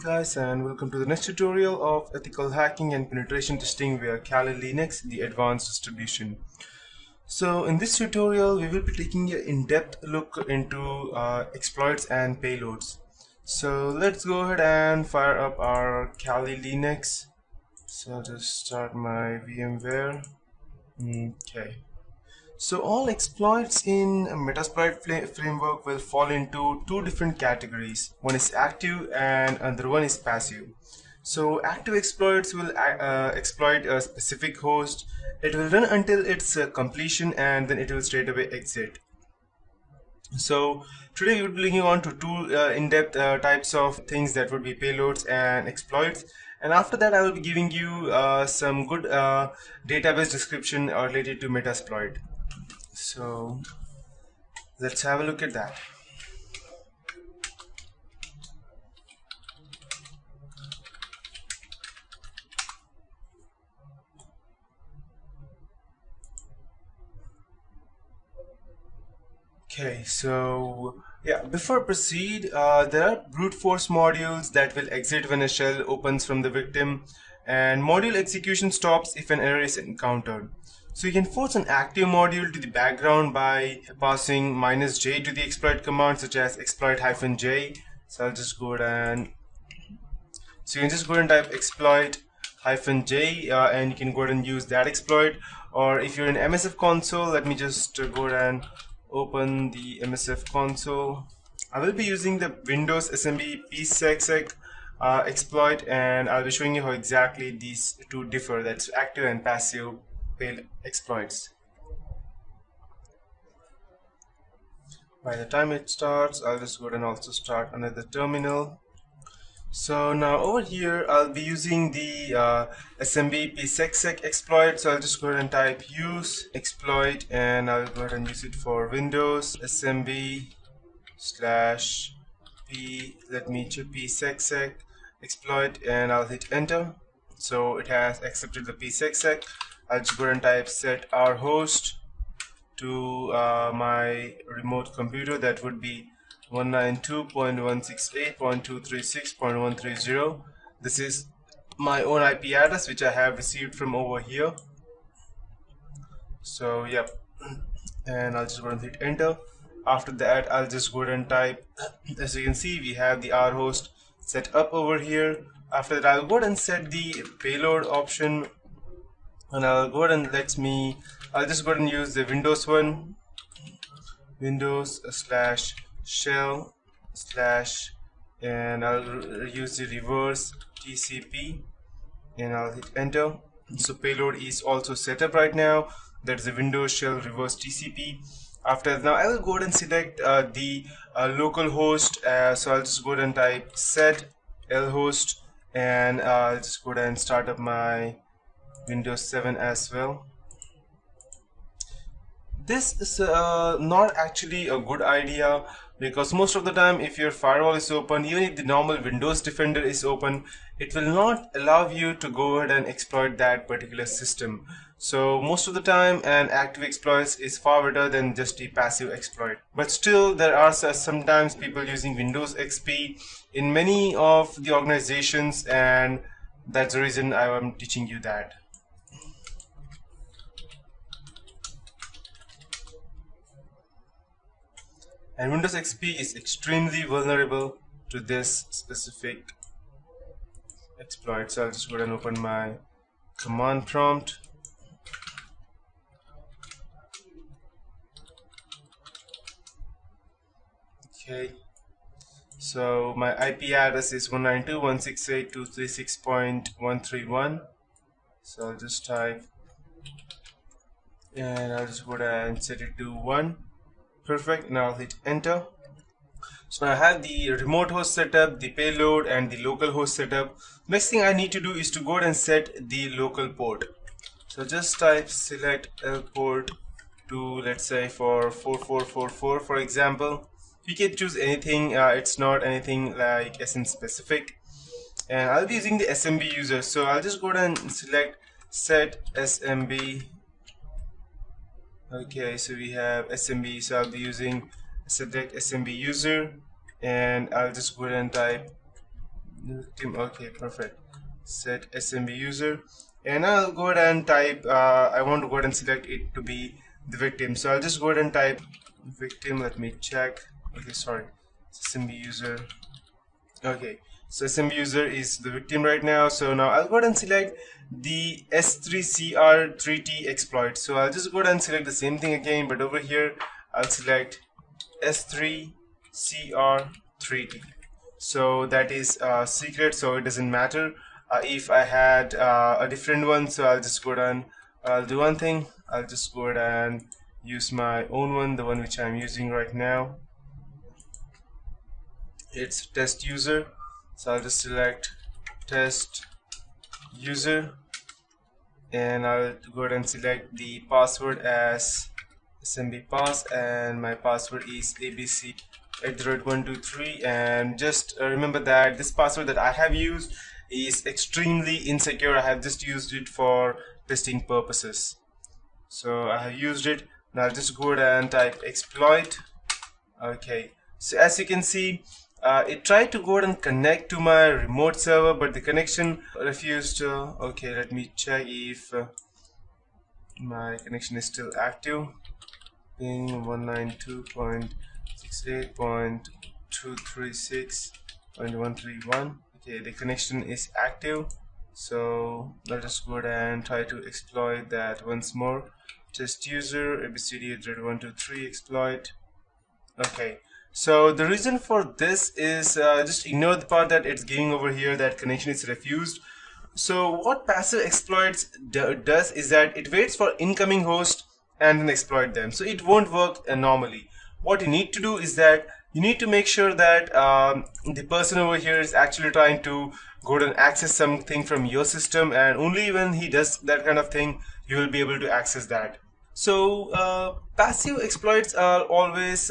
guys, and welcome to the next tutorial of ethical hacking and penetration testing via Kali Linux, the advanced distribution. So in this tutorial we will be taking an in-depth look into exploits and payloads. So let's go ahead and fire up our Kali Linux. So I'll just start my VMware. Okay. So all exploits in a Metasploit framework will fall into two different categories. One is active and another one is passive. So active exploits will exploit a specific host. It will run until its completion and then it will straight away exit. So today we will be looking on to two in-depth types of things, that would be payloads and exploits. And after that I will be giving you some good database description related to Metasploit. So let's have a look at that. Okay, so yeah, before I proceed, there are brute force modules that will exit when a shell opens from the victim, and module execution stops if an error is encountered. So you can force an active module to the background by passing -j to the exploit command, such as exploit-j. So I'll just go ahead and you can just go ahead and type exploit-j and you can go ahead and use that exploit. Or if you're in MSF console, let me just go ahead and open the MSF console. I will be using the Windows SMB psexec exploit, and I'll be showing you how exactly these two differ. That's active and passive exploits. By the time it starts, I'll just go ahead and also start another terminal. So now over here I'll be using the SMB psexec exploit. So I'll just go ahead and type use exploit, and I'll go ahead and use it for Windows SMB /p, let me check, psexec exploit, and I'll hit enter. So it has accepted the psexec. I'll just go ahead and type set our host to my remote computer. That would be 192.168.236.130. This is my own IP address which I have received from over here. So yep, and I'll just go ahead and hit enter. After that I'll just go ahead and type, as you can see we have the R host set up over here. After that I'll go ahead and set the payload option, and I'll go ahead and I'll just go ahead and use the Windows one, Windows/shell/ and I'll use the reverse TCP, and I'll hit enter. So payload is also set up right now. That's the Windows shell reverse TCP. After that, now I will go ahead and select the local host. So I'll just go ahead and type set lhost, and I'll just go ahead and start up my Windows 7 as well. This is not actually a good idea, because most of the time if your firewall is open, even if the normal Windows Defender is open, it will not allow you to go ahead and exploit that particular system. So most of the time an active exploit is far better than just a passive exploit. But still there are sometimes people using Windows XP in many of the organizations, and that's the reason I am teaching you that. And Windows XP is extremely vulnerable to this specific exploit. So I'll just go ahead and open my command prompt. Okay, so my IP address is 192.168.236.131. So I'll just type, and I'll just go ahead and set it to 1. Perfect. Now I'll hit enter. So I have the remote host set up, the payload, and the local host set up. Next thing I need to do is to go ahead and set the local port. So just type select L port to, let's say, for 4444 for example. You can choose anything, it's not anything like SN specific. And I'll be using the SMB user, so I'll just go ahead and select set SMB. Okay, so we have SMB, so I'll be using select SMB user, and I'll just go ahead and type victim. Okay, perfect. Set SMB user, and I'll go ahead and type. I want to go ahead and select it to be the victim. So I'll just go ahead and type victim. Let me check. Okay, sorry, SMB user. Okay, so SMB user is the victim right now. So now I'll go ahead and select the S3CR3T exploit. So I'll just go ahead and select the same thing again, but over here I'll select S3CR3T. So that is secret, so it doesn't matter if I had a different one. So I'll just go ahead and I'll do one thing. I'll just go ahead and use my own one, the one which I'm using right now. It's test user, so I'll just select test user, and I'll go ahead and select the password as SMB pass, and my password is abc@123. And just remember that this password that I have used is extremely insecure. I have just used it for testing purposes. So I have used it. Now I'll just go ahead and type exploit. Okay, so as you can see, it tried to go ahead and connect to my remote server, but the connection refused to. Okay, let me check if my connection is still active. Ping 192.68.236.131. Okay, the connection is active, so I'll just go ahead and try to exploit that once more. Test user abcd@123 exploit. Okay, so the reason for this is just ignore the part that it's giving over here that connection is refused. So what passive exploits does is that it waits for incoming host and then exploit them. So it won't work normally. What you need to do is that you need to make sure that the person over here is actually trying to go and access something from your system, and only when he does that kind of thing you will be able to access that. So passive exploits are always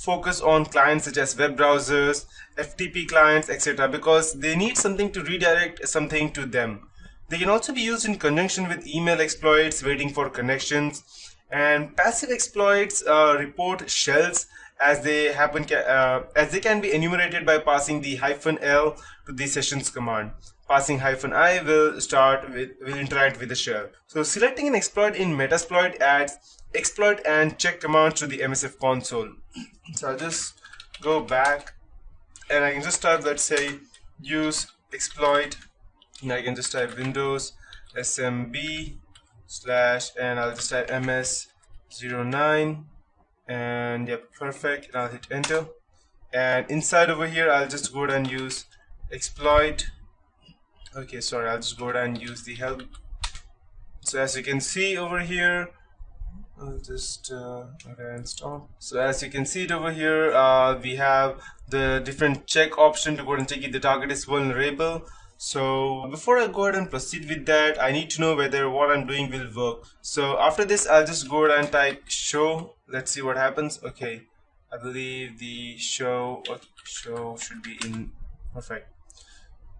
focus on clients such as web browsers, FTP clients, etc., because they need something to redirect something to them. They can also be used in conjunction with email exploits waiting for connections, and passive exploits report shells as they happen as they can be enumerated by passing the -l to the sessions command. Passing -i will interact with the shell. So selecting an exploit in Metasploit adds exploit and check commands to the MSF console. So I'll just go back and I can just type, let's say, use exploit, and I can just type Windows SMB / and I'll just type MS09, and yep, perfect, and I'll hit enter. And inside over here I'll just go ahead and use exploit. Okay, sorry, I'll just go ahead and use the help. So as you can see over here, I'll just okay, and stop. So as you can see it over here, we have the different check option to go ahead and check if the target is vulnerable. So before I go ahead and proceed with that, I need to know whether what I'm doing will work. So after this, I'll just go ahead and type show. Let's see what happens. Okay, I believe the show should be in. Perfect.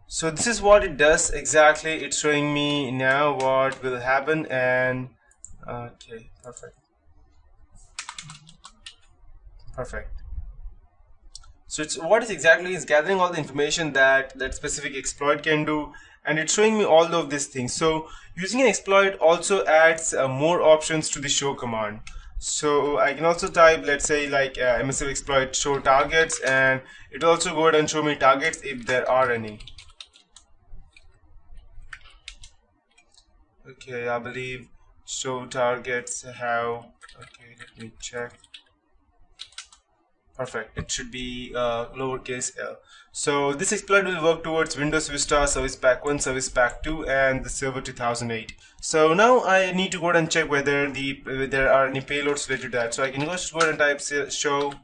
So this is what it does exactly. It's showing me now what will happen, and okay, perfect. So it's what is exactly is gathering all the information that that specific exploit can do, and it's showing me all of these things. So using an exploit also adds more options to the show command. So I can also type, let's say, like MSF exploit show targets, and it will also go ahead and show me targets if there are any. Okay, I believe show targets have. Okay, let me check. Perfect. It should be lowercase l. So this exploit will work towards Windows Vista Service Pack 1, Service Pack 2, and the Server 2008. So now I need to go ahead and check whether there are any payloads related to that. So I can go ahead and type show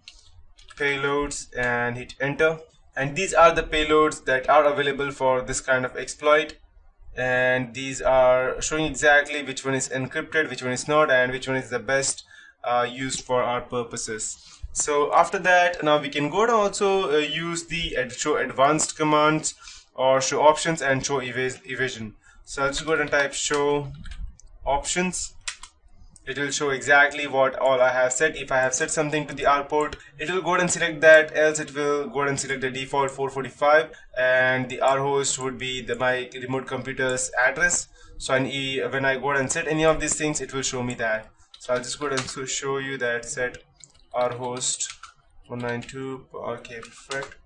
payloads and hit enter. And these are the payloads that are available for this kind of exploit. And these are showing exactly which one is encrypted, which one is not, and which one is the best used for our purposes. So after that, now we can go to also use the show advanced commands or show options and show evasion. So I'll just go ahead and type show options. it will show exactly what all I have set. If I have set something to the R port, it will go ahead and select that, else it will go ahead and select the default 445, and the R host would be my remote computer's address. So when I go ahead and set any of these things, it will show me that. So I'll just go ahead and show you that set R host 192. Okay, perfect.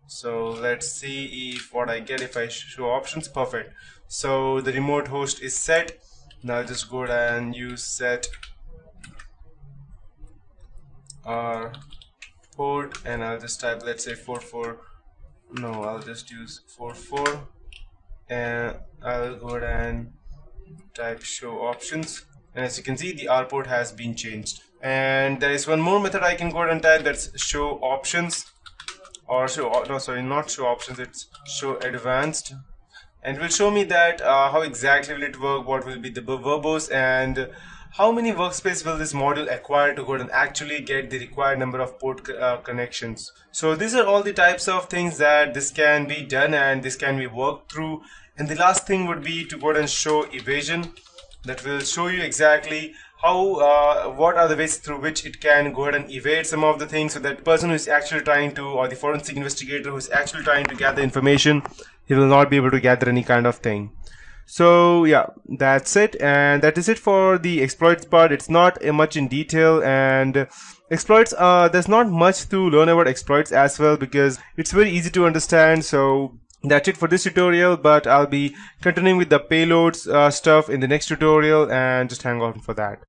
So let's see if what I get if I show options. Perfect. So the remote host is set. Now I'll just go ahead and use set R port, and I'll just type, let's say 44. No, I'll just use 44, and I'll go ahead and type show options. And as you can see, the R port has been changed. And there is one more method I can go ahead and type, that's show options, or not show options, it's show advanced, and it will show me that how exactly will it work, what will be the verbose, and how many workspace will this module acquire to go ahead and actually get the required number of port connections. So these are all the types of things that this can be done and this can be worked through. And the last thing would be to go ahead and show evasion. That will show you exactly how what are the ways through which it can go ahead and evade some of the things, so that the person who is actually trying to, or the forensic investigator who is actually trying to gather information, he will not be able to gather any kind of thing. So yeah, that's it, and that is it for the exploits part. It's not much in detail, and exploits, there's not much to learn about exploits as well, because it's very easy to understand. So that's it for this tutorial, but I'll be continuing with the payloads stuff in the next tutorial, and just hang on for that.